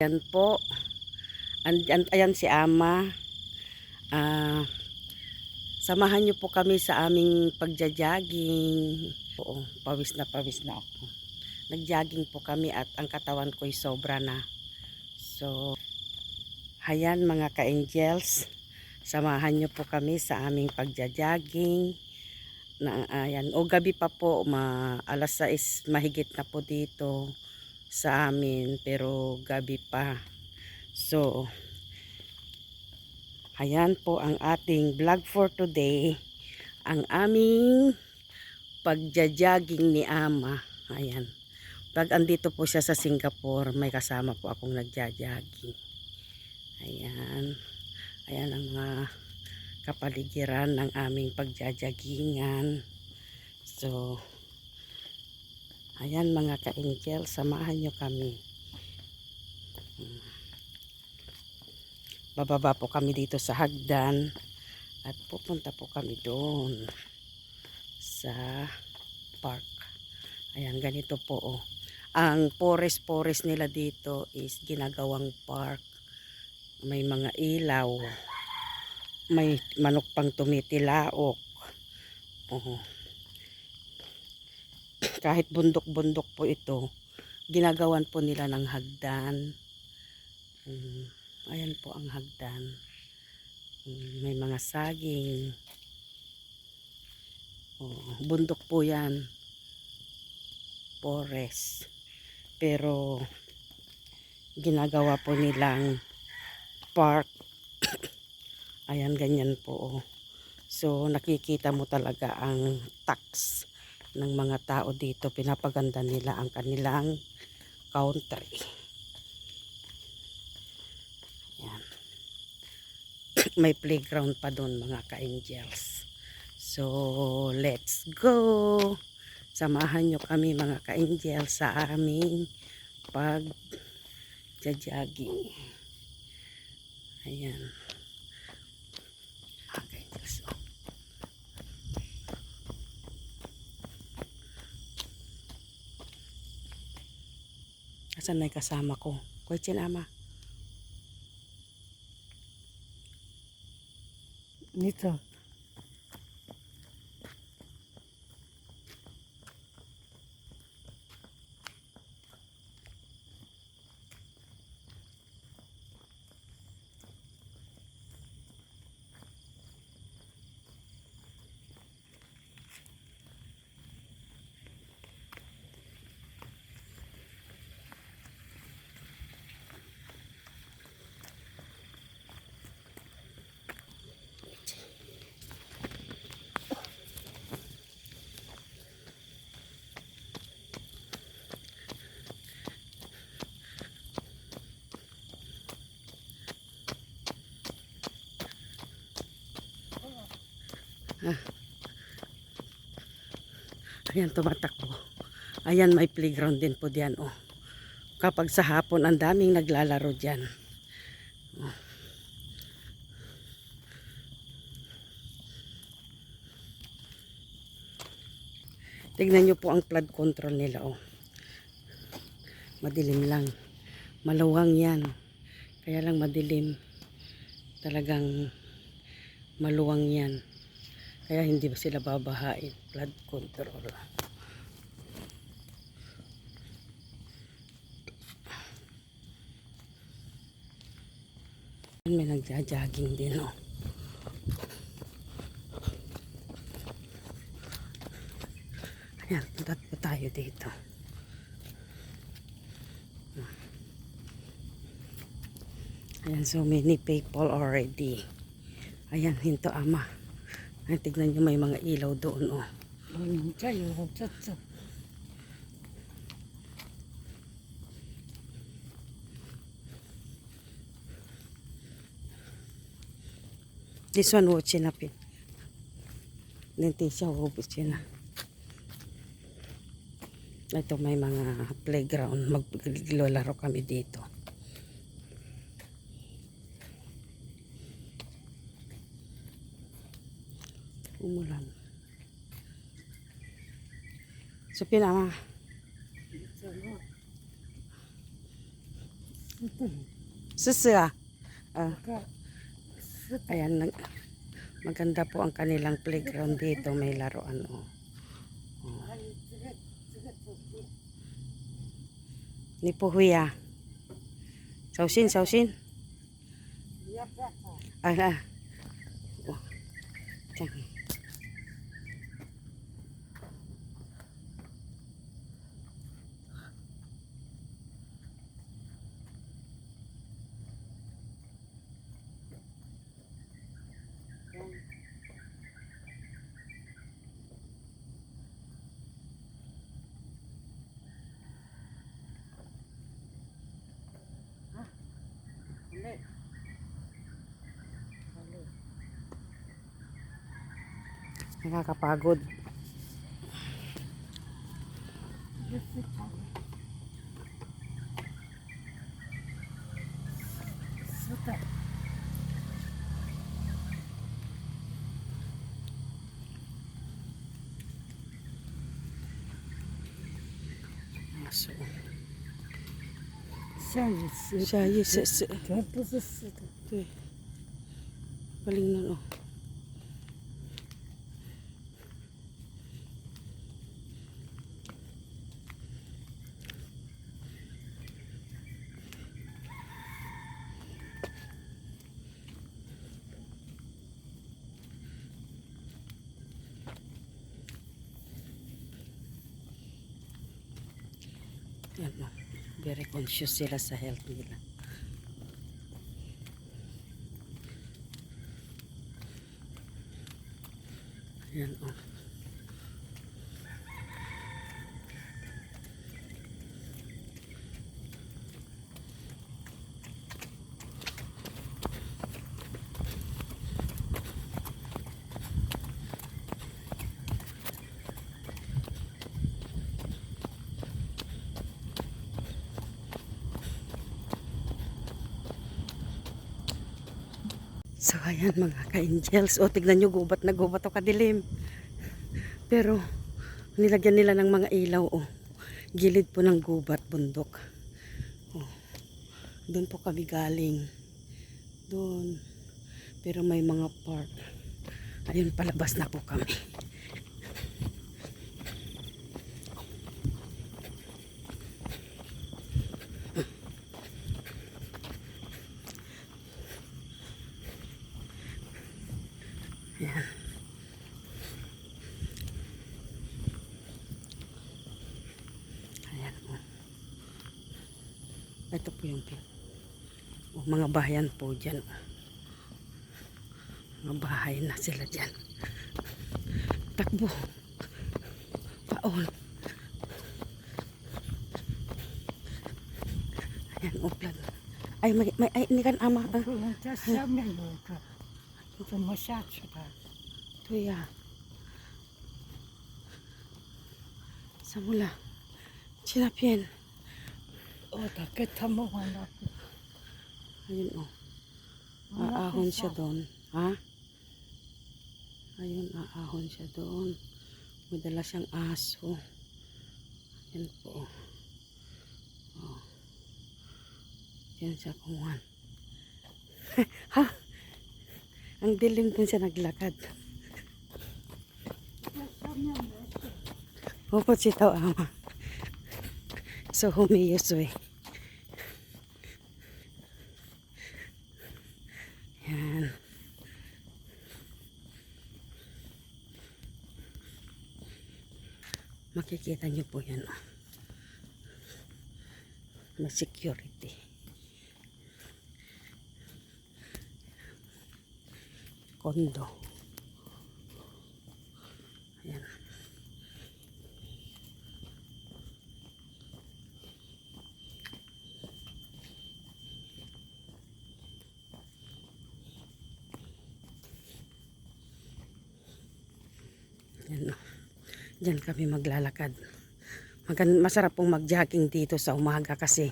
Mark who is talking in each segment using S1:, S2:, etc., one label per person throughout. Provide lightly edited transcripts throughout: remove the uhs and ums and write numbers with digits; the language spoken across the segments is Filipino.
S1: Yan po. Ayan si Ama. Samahan niyo po kami sa aming pagja-jogging. Oo, pawis na ako. Nag-jogging po kami at ang katawan ko'y sobra na. So, ayan mga ka-angels. Samahan niyo po kami sa aming pagja-jogging. Ayan, o gabi pa po, alas 6 mahigit na po dito sa amin, pero gabi pa. So, ayan po ang ating vlog for today. Ang aming pagja-jogging ni Ama. Ayan. Pag andito po siya sa Singapore, may kasama po akong nagja-jogging. Ayan. Ayan ang mga kapaligiran ng aming pagja-joggingan. So, ayan mga ka-angel, samahan nyo kami. Bababa po kami dito sa hagdan at pupunta po kami doon sa park. Ayan, ganito po oh. Ang forest nila dito is ginagawang park. May mga ilaw, may manok pang tumitilaok. Oh. Kahit bundok-bundok po ito, ginagawan po nila ng hagdan. Ayan po ang hagdan. May mga saging. Bundok po yan. Forest. Pero ginagawa po nilang park. Ayan, ganyan po. So, nakikita mo talaga ang tax ng mga tao dito. Pinapaganda nila ang kanilang country. Ayan. May playground pa doon mga ka-angels. So, let's go! Samahan nyo kami mga ka-angels sa aming pag-jogging. Ayan. Okay, so. Asan na yung kasama ko? Question Ama. Dito. Ayan, tumatakbo. Ayan, may playground din po diyan. Oh. Kapag sa hapon, ang daming naglalaro diyan. Oh. Tignan nyo po ang flood control nila. Oh. Madilim lang. Maluwang yan. Kaya lang madilim. Talagang maluwang yan. Kaya hindi ba sila babahain. Flood control. May nagja-jogging din oh. Ayan, punta po tayo dito. Ayan, so many people already. Ayan, hinto Ama. Ay, tignan nyo, may mga ilaw doon oh. This one watching up it. Dito siya watching na. Ito may mga playground. Maglalaro kami dito. Umulan. So pinama. Susu ah. Ayan, maganda po ang kanilang playground dito. May laruan. Oh. Ni po huya. Sausin, sausin. Ah. Oh. Tiyan. Nakakapagod. So,
S2: 下雨是，
S1: 下雨是，
S2: 这不是湿的。
S1: 对，galing nun oh. Yan oh. Very conscious sila sa health nila. Yan oh. So ayan mga ka-angels. O tignan nyo, gubat na gubat o kadilim. Pero nilagyan nila ng mga ilaw o. Gilid po ng gubat, bundok. O, doon po kami galing. Doon. Pero may mga park. Ayun, palabas na po kami. Ayan. Ayan po. Ito po yung mga bahayan po dyan. Mga bahay na sila dyan. Takbo. Paon. Ayan, uplan. Ay, ini kan ama.
S2: 在下面有一个，怎么下去的？
S1: 对呀。sa mula. Sinapyan.
S2: O, takit mo wala.
S1: Ayun oh. Aahon siya doon. Ha? Ayun, aahon siya doon. May dala siyang aso. Yan po. Oh. Yan siya kumuhan. Ha? Ang dilim dun siya naglakad. Opo, sitaw ama. So, humiyos eh. Yan. Makikita nyo po yan. May security. Kondo. Ayan. Yan. Diyan kami maglalakad. Masarap pong mag-jogging dito sa umaga kasi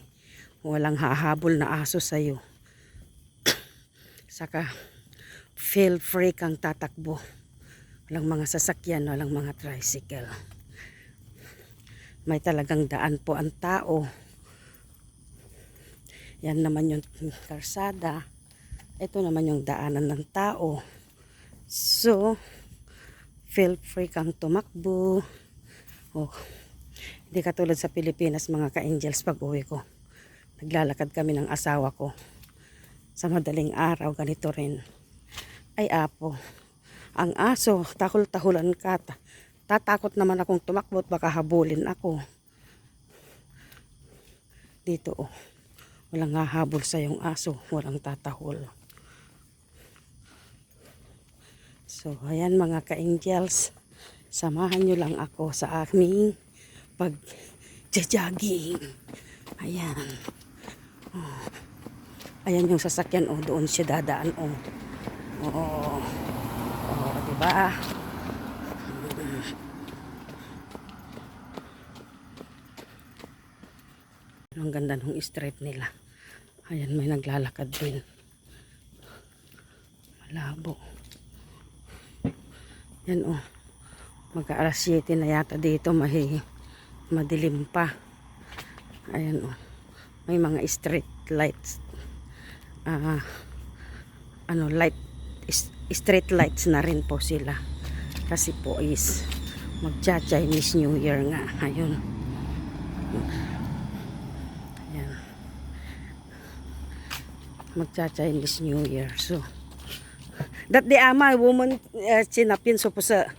S1: walang hahabol na aso sa'yo. Saka feel free kang tatakbo. Walang mga sasakyan, walang mga tricycle. May talagang daan po ang tao. Yan naman yung karsada. Ito naman yung daanan ng tao. So, feel free kang tumakbo. Oh, hindi katulad sa Pilipinas mga ka-angels pag uwi ko. Naglalakad kami ng asawa ko. Sa madaling araw, ganito rin. Ay apo, ang aso, tahol-tahulan ka. Tatakot naman akong tumakbo at baka habulin ako. Dito oh, walang hahabol sa yung aso, walang tatahol. So, ayan mga ka-angels, samahan nyo lang ako sa aming pag-jogging. Ayan. Oh. Ayan yung sasakyan, oh, doon siya dadaan, oh. Oo. Oh, diba? Ang ganda ng street nila. Ayan, may naglalakad din. Malabo. Yan oh. Mag-alas 7 na yata dito. Madilim pa. Ayan oh. May mga street lights. Street lights na rin po sila. Kasi po is magcha-Chinese New Year nga. Ayun. Ayan. Magcha-Chinese New Year. So, dat di ama woman chinapien so po sa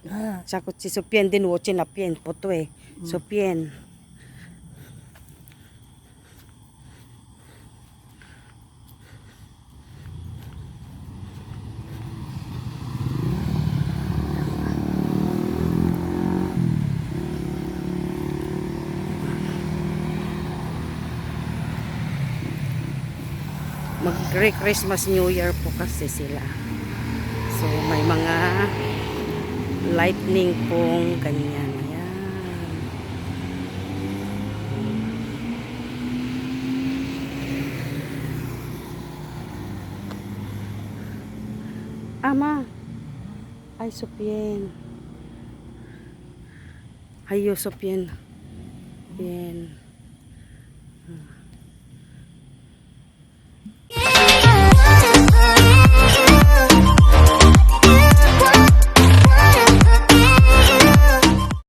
S1: sakot si Supien din wo chinapien po to eh. Supien. Mag-Christmas New Year po kasi sila. So, may mga lightning pong ganyan. Ayan. Ama. Ay, Supien. Ayo, Supien. Bien.